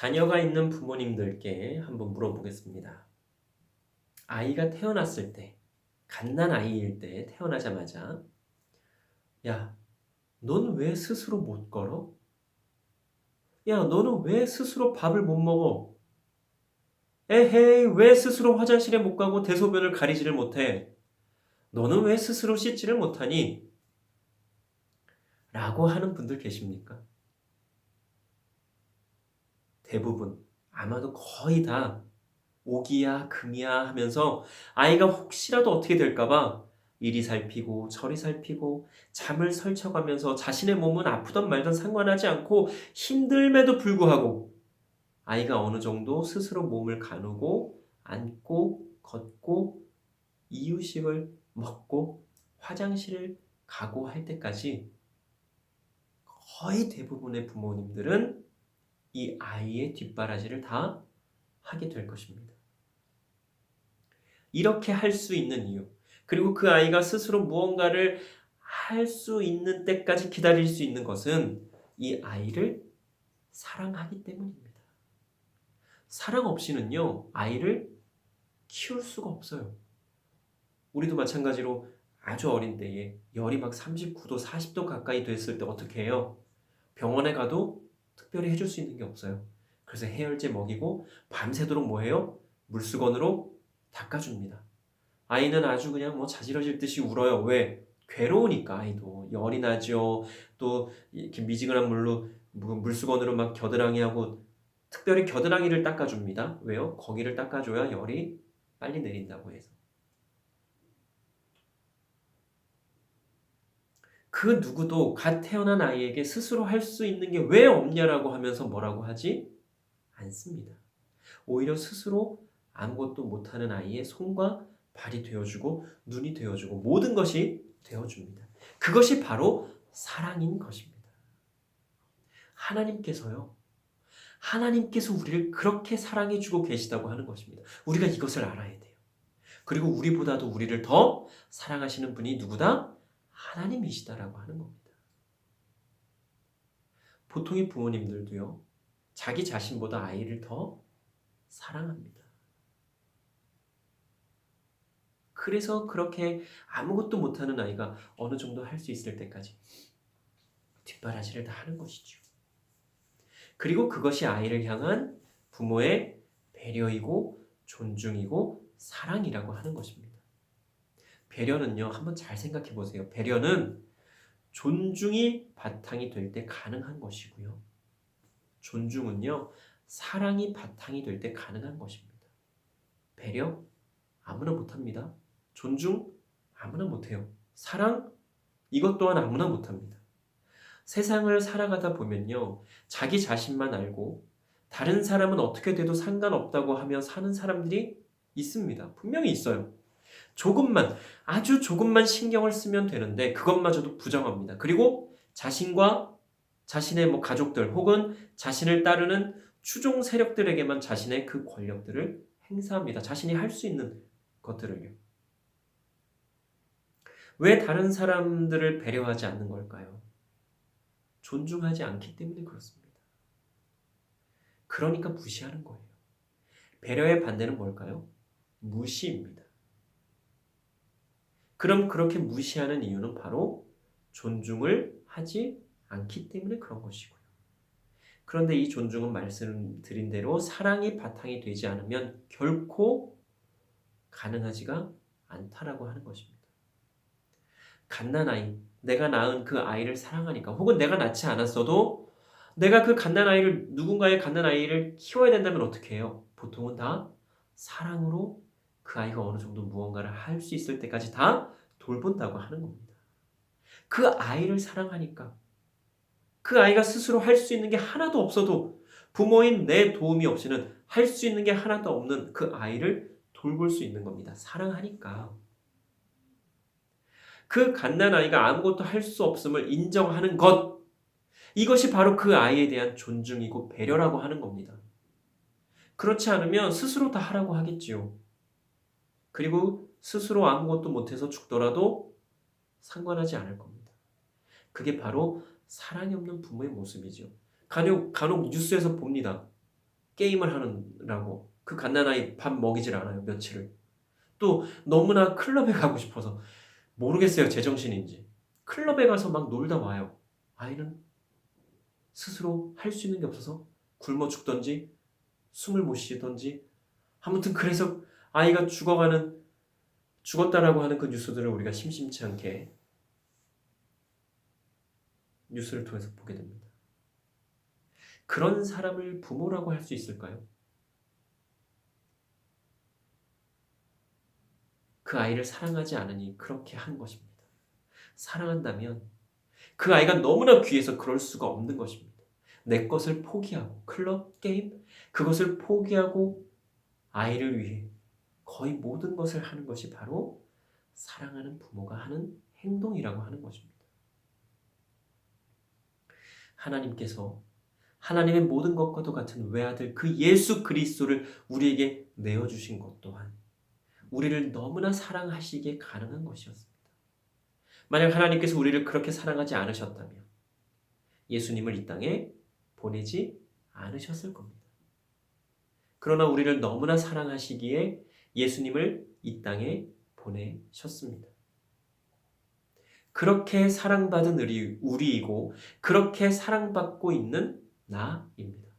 자녀가 있는 부모님들께 한번 물어보겠습니다. 아이가 태어났을 때, 갓난 아이일 때 태어나자마자, 야, 넌 왜 스스로 못 걸어? 야, 너는 왜 스스로 밥을 못 먹어? 에헤이, 왜 스스로 화장실에 못 가고 대소변을 가리지를 못해? 너는 왜 스스로 씻지를 못하니? 라고 하는 분들 계십니까? 대부분, 아마도 거의 다 오기야, 금이야 하면서 아이가 혹시라도 어떻게 될까봐 이리 살피고 저리 살피고 잠을 설쳐가면서 자신의 몸은 아프던 말던 상관하지 않고 힘듦에도 불구하고 아이가 어느 정도 스스로 몸을 가누고 앉고 걷고 이유식을 먹고 화장실을 가고 할 때까지 거의 대부분의 부모님들은 이 아이의 뒷바라지를 다 하게 될 것입니다. 이렇게 할 수 있는 이유, 그리고 그 아이가 스스로 무언가를 할 수 있는 때까지 기다릴 수 있는 것은 이 아이를 사랑하기 때문입니다. 사랑 없이는요, 아이를 키울 수가 없어요. 우리도 마찬가지로 아주 어린 때에 열이 막 39도, 40도 가까이 됐을 때 어떻게 해요? 병원에 가도 특별히 해줄 수 있는 게 없어요. 그래서 해열제 먹이고 밤새도록 뭐 해요? 물수건으로 닦아줍니다. 아이는 아주 그냥 뭐 자지러질 듯이 울어요. 왜? 괴로우니까 아이도 열이 나죠. 또 이렇게 미지근한 물로 물수건으로 막 겨드랑이하고 특별히 겨드랑이를 닦아줍니다. 왜요? 거기를 닦아줘야 열이 빨리 내린다고 해서. 그 누구도 갓 태어난 아이에게 스스로 할 수 있는 게 왜 없냐라고 하면서 뭐라고 하지 않습니다. 오히려 스스로 아무것도 못하는 아이의 손과 발이 되어주고 눈이 되어주고 모든 것이 되어줍니다. 그것이 바로 사랑인 것입니다. 하나님께서요. 하나님께서 우리를 그렇게 사랑해주고 계시다고 하는 것입니다. 우리가 이것을 알아야 돼요. 그리고 우리보다도 우리를 더 사랑하시는 분이 누구다? 하나님이시다라고 하는 겁니다. 보통의 부모님들도요. 자기 자신보다 아이를 더 사랑합니다. 그래서 그렇게 아무것도 못하는 아이가 어느 정도 할 수 있을 때까지 뒷바라지를 다 하는 것이죠. 그리고 그것이 아이를 향한 부모의 배려이고 존중이고 사랑이라고 하는 것입니다. 배려는요, 한번 잘 생각해 보세요. 배려는 존중이 바탕이 될 때 가능한 것이고요. 존중은요, 사랑이 바탕이 될 때 가능한 것입니다. 배려? 아무나 못합니다. 존중? 아무나 못해요. 사랑? 이것 또한 아무나 못합니다. 세상을 살아가다 보면요, 자기 자신만 알고 다른 사람은 어떻게 돼도 상관없다고 하며 사는 사람들이 있습니다. 분명히 있어요. 조금만, 아주 조금만 신경을 쓰면 되는데 그것마저도 부정합니다. 그리고 자신과 자신의 가족들 혹은 자신을 따르는 추종 세력들에게만 자신의 그 권력들을 행사합니다. 자신이 할 수 있는 것들을요. 왜 다른 사람들을 배려하지 않는 걸까요? 존중하지 않기 때문에 그렇습니다. 그러니까 무시하는 거예요. 배려의 반대는 뭘까요? 무시입니다. 그럼 그렇게 무시하는 이유는 바로 존중을 하지 않기 때문에 그런 것이고요. 그런데 이 존중은 말씀드린 대로 사랑이 바탕이 되지 않으면 결코 가능하지가 않다라고 하는 것입니다. 갓난아이, 내가 낳은 그 아이를 사랑하니까 혹은 내가 낳지 않았어도 내가 그 갓난아이를 누군가의 갓난아이를 키워야 된다면 어떻게 해요? 보통은 다 사랑으로 그 아이가 어느 정도 무언가를 할 수 있을 때까지 다 돌본다고 하는 겁니다. 그 아이를 사랑하니까 그 아이가 스스로 할 수 있는 게 하나도 없어도 부모인 내 도움이 없이는 할 수 있는 게 하나도 없는 그 아이를 돌볼 수 있는 겁니다. 사랑하니까. 그 갓난아이가 아무것도 할 수 없음을 인정하는 것, 이것이 바로 그 아이에 대한 존중이고 배려라고 하는 겁니다. 그렇지 않으면 스스로 다 하라고 하겠지요. 그리고 스스로 아무것도 못해서 죽더라도 상관하지 않을 겁니다. 그게 바로 사랑이 없는 부모의 모습이죠. 간혹 뉴스에서 봅니다. 게임을 하느라고 그 갓난아이 밥 먹이질 않아요. 며칠을. 또 너무나 클럽에 가고 싶어서 모르겠어요. 제정신인지. 클럽에 가서 막 놀다 와요. 아이는 스스로 할 수 있는 게 없어서 굶어 죽던지 숨을 못 쉬던지 아무튼 그래서 아이가 죽었다라고 하는 그 뉴스들을 우리가 심심치 않게 뉴스를 통해서 보게 됩니다. 그런 사람을 부모라고 할 수 있을까요? 그 아이를 사랑하지 않으니 그렇게 한 것입니다. 사랑한다면 그 아이가 너무나 귀해서 그럴 수가 없는 것입니다. 내 것을 포기하고 클럽, 게임 그것을 포기하고 아이를 위해 거의 모든 것을 하는 것이 바로 사랑하는 부모가 하는 행동이라고 하는 것입니다. 하나님께서 하나님의 모든 것과도 같은 외아들 그 예수 그리스도를 우리에게 내어주신 것 또한 우리를 너무나 사랑하시기에 가능한 것이었습니다. 만약 하나님께서 우리를 그렇게 사랑하지 않으셨다면 예수님을 이 땅에 보내지 않으셨을 겁니다. 그러나 우리를 너무나 사랑하시기에 예수님을 이 땅에 보내셨습니다. 그렇게 사랑받은 우리이고 그렇게 사랑받고 있는 나입니다.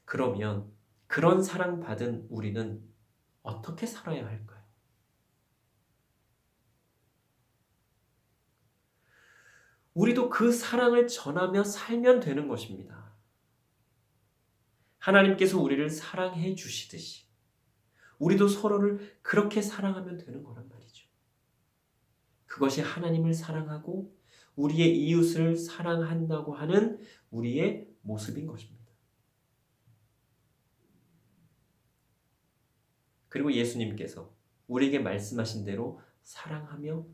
그러면 그런 사랑받은 우리는 어떻게 살아야 할까요? 우리도 그 사랑을 전하며 살면 되는 것입니다. 하나님께서 우리를 사랑해 주시듯이 우리도 서로를 그렇게 사랑하면 되는 거란 말이죠. 그것이 하나님을 사랑하고 우리의 이웃을 사랑한다고 하는 우리의 모습인 것입니다. 그리고 예수님께서 우리에게 말씀하신 대로 사랑하며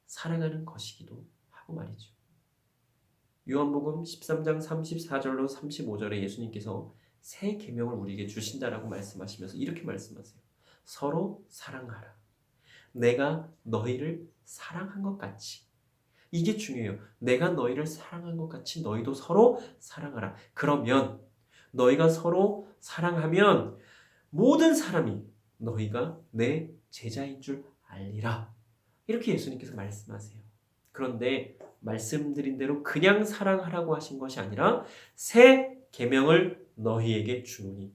사랑하는 것이기도 하고 말이죠. 요한복음 13장 34절로 35절에 예수님께서 새 계명을 우리에게 주신다라고 말씀하시면서 이렇게 말씀하세요. 서로 사랑하라. 내가 너희를 사랑한 것 같이. 이게 중요해요. 내가 너희를 사랑한 것 같이 너희도 서로 사랑하라. 그러면 너희가 서로 사랑하면 모든 사람이 너희가 내 제자인 줄 알리라. 이렇게 예수님께서 말씀하세요. 그런데 말씀드린 대로 그냥 사랑하라고 하신 것이 아니라 새 계명을 너희에게 주노니.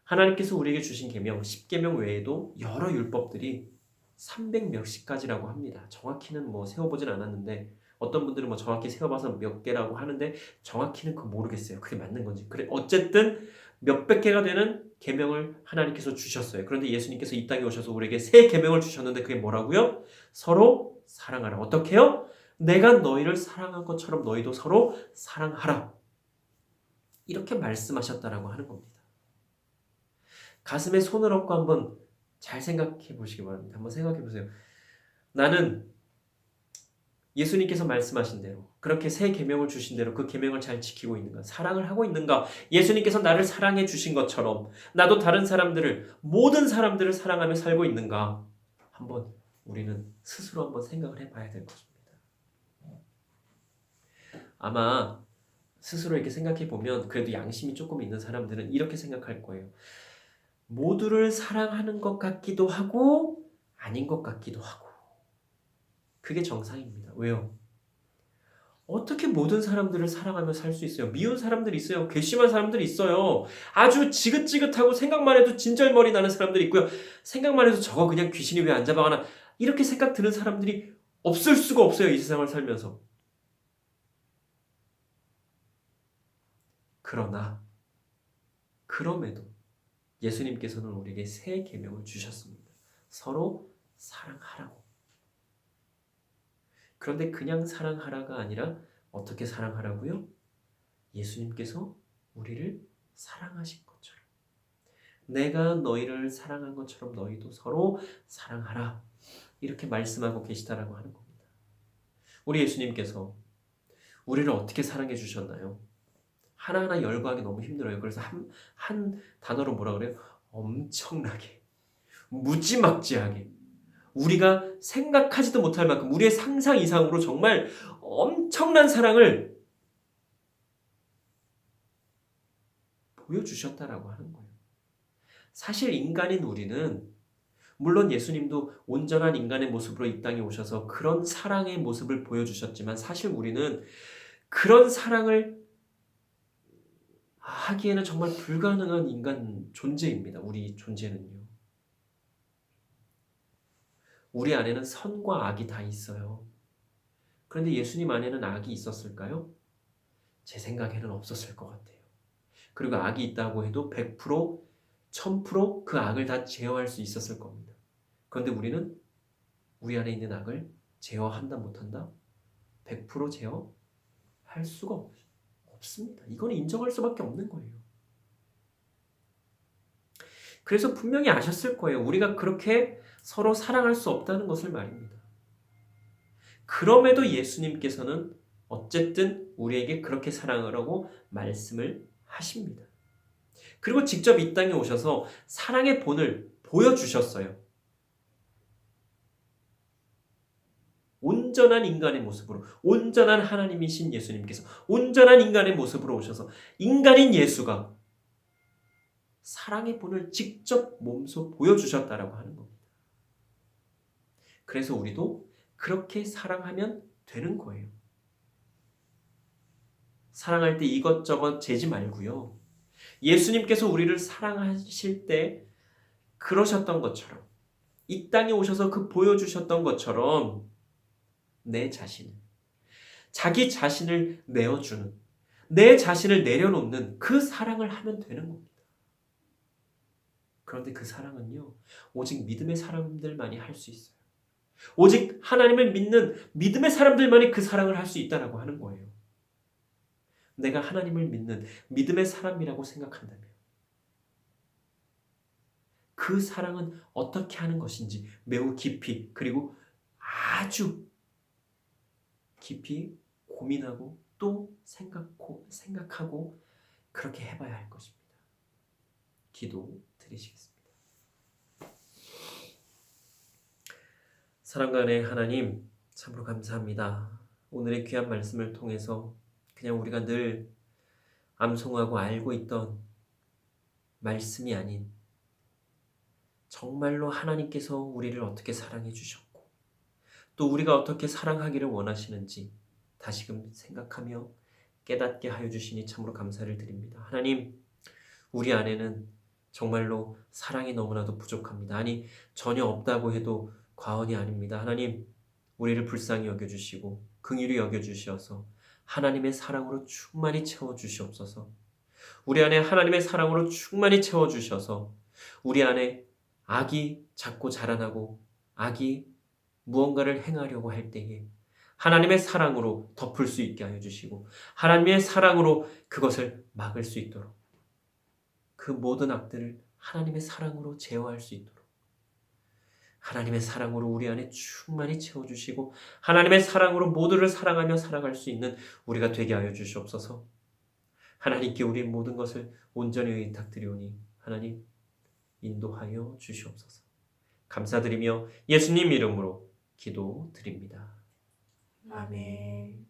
하나님께서 우리에게 주신 계명 10계명 외에도 여러 율법들이 300 몇십 가지라고 합니다. 정확히는 세어보진 않았는데 어떤 분들은 정확히 세어봐서 몇 개라고 하는데 정확히는 그거 모르겠어요. 그게 맞는 건지. 그래 어쨌든 몇백 개가 되는 계명을 하나님께서 주셨어요. 그런데 예수님께서 이 땅에 오셔서 우리에게 새 계명을 주셨는데 그게 뭐라고요? 서로 사랑하라. 어떻게 해요? 내가 너희를 사랑한 것처럼 너희도 서로 사랑하라. 이렇게 말씀하셨다라고 하는 겁니다. 가슴에 손을 얹고 한번 잘 생각해 보시기 바랍니다. 한번 생각해 보세요. 나는 예수님께서 말씀하신 대로 그렇게 새 계명을 주신 대로 그 계명을 잘 지키고 있는가? 사랑을 하고 있는가? 예수님께서 나를 사랑해 주신 것처럼 나도 다른 사람들을 모든 사람들을 사랑하며 살고 있는가? 한번 우리는 스스로 한번 생각을 해봐야 될 것입니다. 아마 스스로 이렇게 생각해 보면 그래도 양심이 조금 있는 사람들은 이렇게 생각할 거예요. 모두를 사랑하는 것 같기도 하고 아닌 것 같기도 하고 그게 정상입니다. 왜요? 어떻게 모든 사람들을 사랑하며 살 수 있어요? 미운 사람들이 있어요. 괘씸한 사람들이 있어요. 아주 지긋지긋하고 생각만 해도 진절머리 나는 사람들이 있고요. 생각만 해도 저거 그냥 귀신이 왜 안 잡아가나 이렇게 생각 드는 사람들이 없을 수가 없어요. 이 세상을 살면서. 그러나 그럼에도 예수님께서는 우리에게 새 계명을 주셨습니다. 서로 사랑하라고. 그런데 그냥 사랑하라가 아니라 어떻게 사랑하라고요? 예수님께서 우리를 사랑하신 것처럼. 내가 너희를 사랑한 것처럼 너희도 서로 사랑하라. 이렇게 말씀하고 계시다라고 하는 겁니다. 우리 예수님께서 우리를 어떻게 사랑해 주셨나요? 하나하나 열거하기 너무 힘들어요. 그래서 한 단어로 뭐라 그래요? 엄청나게, 무지막지하게, 우리가 생각하지도 못할 만큼 우리의 상상 이상으로 정말 엄청난 사랑을 보여주셨다라고 하는 거예요. 사실 인간인 우리는 물론 예수님도 온전한 인간의 모습으로 이 땅에 오셔서 그런 사랑의 모습을 보여주셨지만 사실 우리는 그런 사랑을 하기에는 정말 불가능한 인간 존재입니다. 우리 존재는요. 우리 안에는 선과 악이 다 있어요. 그런데 예수님 안에는 악이 있었을까요? 제 생각에는 없었을 것 같아요. 그리고 악이 있다고 해도 100%, 1000%그 악을 다 제어할 수 있었을 겁니다. 그런데 우리는 우리 안에 있는 악을 제어한다 못한다? 100% 제어할 수가 없습니다. 이거는 인정할 수밖에 없는 거예요. 그래서 분명히 아셨을 거예요. 우리가 그렇게 서로 사랑할 수 없다는 것을 말입니다. 그럼에도 예수님께서는 어쨌든 우리에게 그렇게 사랑하라고 말씀을 하십니다. 그리고 직접 이 땅에 오셔서 사랑의 본을 보여주셨어요. 온전한 인간의 모습으로, 온전한 하나님이신 예수님께서 온전한 인간의 모습으로 오셔서 인간인 예수가 사랑의 본을 직접 몸소 보여주셨다라고 하는 겁니다. 그래서 우리도 그렇게 사랑하면 되는 거예요. 사랑할 때 이것저것 재지 말고요. 예수님께서 우리를 사랑하실 때 그러셨던 것처럼 이 땅에 오셔서 그 보여주셨던 것처럼 내 자신을, 자기 자신을 내어주는, 내 자신을 내려놓는 그 사랑을 하면 되는 겁니다. 그런데 그 사랑은요, 오직 믿음의 사람들만이 할 수 있어요. 오직 하나님을 믿는 믿음의 사람들만이 그 사랑을 할 수 있다라고 하는 거예요. 내가 하나님을 믿는 믿음의 사람이라고 생각한다면 그 사랑은 어떻게 하는 것인지 매우 깊이 그리고 아주 깊이 고민하고 또 생각하고 그렇게 해봐야 할 것입니다. 기도 드리시겠습니다. 사랑간의 하나님, 참으로 감사합니다. 오늘의 귀한 말씀을 통해서 그냥 우리가 늘 암송하고 알고 있던 말씀이 아닌 정말로 하나님께서 우리를 어떻게 사랑해 주셨고 또 우리가 어떻게 사랑하기를 원하시는지 다시금 생각하며 깨닫게 하여 주시니 참으로 감사를 드립니다. 하나님, 우리 안에는 정말로 사랑이 너무나도 부족합니다. 아니, 전혀 없다고 해도 과언이 아닙니다. 하나님, 우리를 불쌍히 여겨주시고 긍휼히 여겨주시어서 하나님의 사랑으로 충만히 채워주시옵소서. 우리 안에 하나님의 사랑으로 충만히 채워주셔서 우리 안에 악이 자꾸 자라나고 악이 무언가를 행하려고 할 때에 하나님의 사랑으로 덮을 수 있게 하여 주시고 하나님의 사랑으로 그것을 막을 수 있도록 그 모든 악들을 하나님의 사랑으로 제어할 수 있도록 하나님의 사랑으로 우리 안에 충만히 채워주시고 하나님의 사랑으로 모두를 사랑하며 살아갈 수 있는 우리가 되게 하여 주시옵소서. 하나님께 우리의 모든 것을 온전히 의탁드리오니 하나님 인도하여 주시옵소서. 감사드리며 예수님 이름으로 기도드립니다. 아멘.